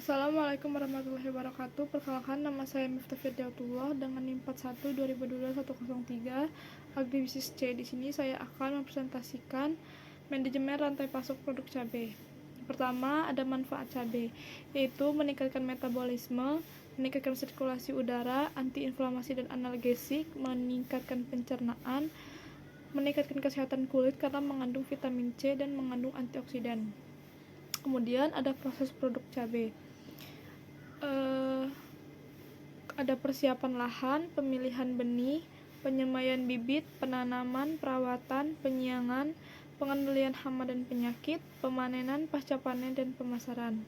Assalamualaikum warahmatullahi wabarakatuh. Perkenalkan, nama saya Miftah Firdautullah dengan NIM 41 2022 103 agribisnis C. Di sini saya akan mempresentasikan manajemen rantai pasok produk cabai. Pertama, ada manfaat cabai, yaitu meningkatkan metabolisme, meningkatkan sirkulasi udara, antiinflamasi dan analgesik, meningkatkan pencernaan, meningkatkan kesehatan kulit karena mengandung vitamin C dan mengandung antioksidan. Kemudian ada proses produk cabai. Ada persiapan lahan, pemilihan benih, penyemaian bibit, penanaman, perawatan, penyiangan, pengendalian hama dan penyakit, pemanenan, pasca panen, dan pemasaran.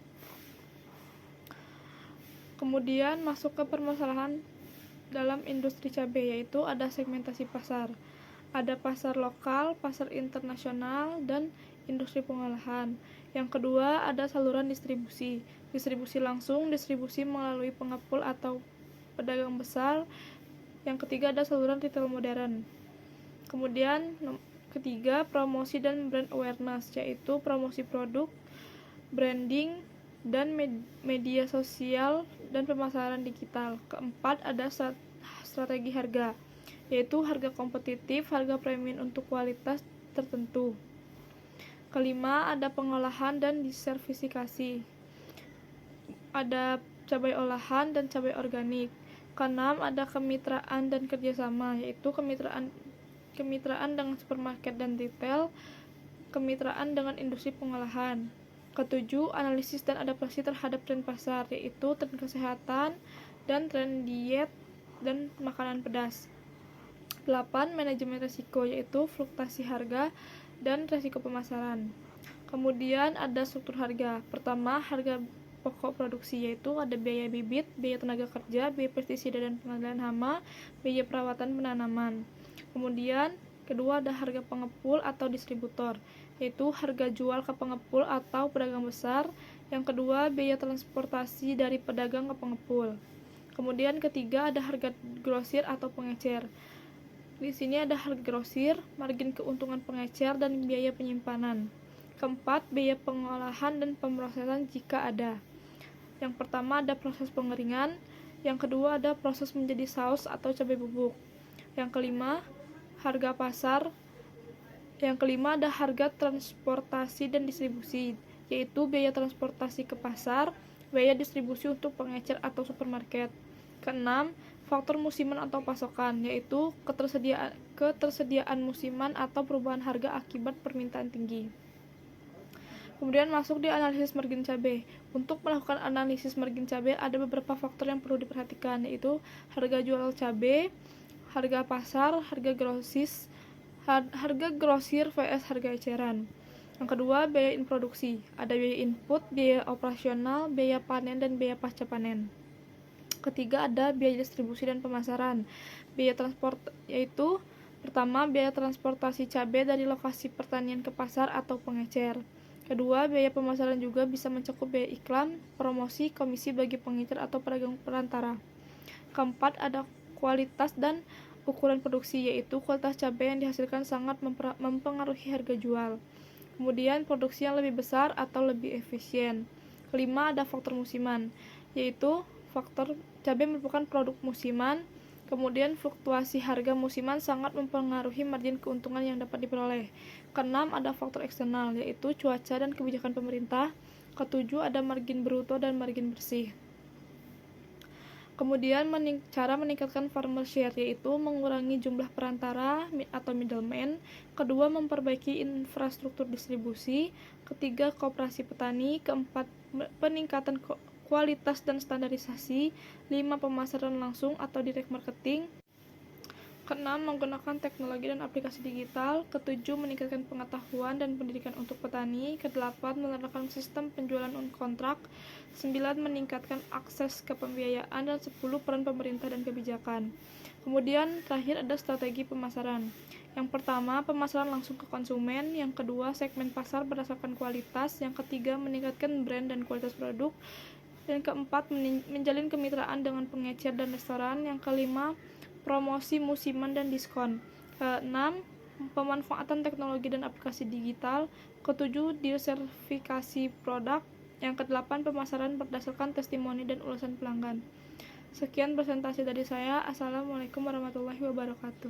Kemudian masuk ke permasalahan dalam industri cabai, yaitu ada segmentasi pasar. Ada pasar lokal, pasar internasional, dan industri pengolahan. Yang kedua, ada saluran distribusi. Distribusi langsung, distribusi melalui pengepul atau pedagang besar. Yang ketiga, ada saluran retail modern. Kemudian ketiga, promosi dan brand awareness, yaitu promosi produk, branding, dan media sosial dan pemasaran digital. Keempat, ada strategi harga, yaitu harga kompetitif, harga premium untuk kualitas tertentu. Kelima, ada pengolahan dan disertifikasi. Ada cabai olahan dan cabai organik. Keenam, ada kemitraan dan kerjasama, yaitu kemitraan dengan supermarket dan retail, kemitraan dengan industri pengolahan. Ketujuh, analisis dan adaptasi terhadap tren pasar, yaitu tren kesehatan dan tren diet dan makanan pedas. 8. Manajemen risiko, yaitu fluktuasi harga dan risiko pemasaran. Kemudian ada struktur harga. Pertama, harga pokok produksi, yaitu ada biaya bibit, biaya tenaga kerja, biaya pestisida dan pengendalian hama, biaya perawatan penanaman. Kemudian kedua, ada harga pengepul atau distributor, yaitu harga jual ke pengepul atau pedagang besar. Yang kedua, biaya transportasi dari pedagang ke pengepul. Kemudian ketiga, ada harga grosir atau pengecer. Di sini ada harga grosir, margin keuntungan pengecer, dan biaya penyimpanan. Keempat, biaya pengolahan dan pemrosesan jika ada. Yang pertama ada proses pengeringan, yang kedua ada proses menjadi saus atau cabai bubuk. Yang kelima, harga pasar. Yang kelima ada harga transportasi dan distribusi, yaitu biaya transportasi ke pasar, biaya distribusi untuk pengecer atau supermarket. Keenam, faktor musiman atau pasokan, yaitu ketersediaan musiman atau perubahan harga akibat permintaan tinggi. Kemudian masuk di analisis margin cabai. Untuk melakukan analisis margin cabai ada beberapa faktor yang perlu diperhatikan, yaitu harga jual cabai, harga pasar, harga grosir vs harga eceran. Yang kedua, biaya produksi. Ada biaya input, biaya operasional, biaya panen, dan biaya pasca panen. Ketiga, ada biaya distribusi dan pemasaran. Biaya transport, yaitu pertama, biaya transportasi cabai dari lokasi pertanian ke pasar atau pengecer. Kedua, biaya pemasaran juga bisa mencakup biaya iklan, promosi, komisi bagi pengecer atau pedagang perantara. Keempat, ada kualitas dan ukuran produksi, yaitu kualitas cabai yang dihasilkan sangat mempengaruhi harga jual. Kemudian, produksi yang lebih besar atau lebih efisien. Kelima, ada faktor musiman, yaitu faktor cabai merupakan produk musiman. Kemudian fluktuasi harga musiman sangat mempengaruhi margin keuntungan yang dapat diperoleh. Keenam, ada faktor eksternal, yaitu cuaca dan kebijakan pemerintah. Ketujuh, ada margin bruto dan margin bersih. Kemudian cara meningkatkan farmer share, yaitu mengurangi jumlah perantara atau middleman. Kedua, memperbaiki infrastruktur distribusi. Ketiga, koperasi petani. Keempat, peningkatan kualitas dan standarisasi. 5. Pemasaran langsung atau direct marketing. Keenam, menggunakan teknologi dan aplikasi digital. Ketujuh, meningkatkan pengetahuan dan pendidikan untuk petani. Kedelapan, menerapkan sistem penjualan on-kontrak. 9. Meningkatkan akses ke pembiayaan. Dan 10. Peran pemerintah dan kebijakan. Kemudian terakhir ada strategi pemasaran. Yang pertama, pemasaran langsung ke konsumen. Yang kedua, segmen pasar berdasarkan kualitas. Yang ketiga, meningkatkan brand dan kualitas produk. Dan keempat, menjalin kemitraan dengan pengecer dan restoran. Yang kelima, promosi musiman dan diskon. Keenam, pemanfaatan teknologi dan aplikasi digital. Ketujuh, diversifikasi produk. Yang kedelapan, pemasaran berdasarkan testimoni dan ulasan pelanggan. Sekian presentasi dari saya. Assalamualaikum warahmatullahi wabarakatuh.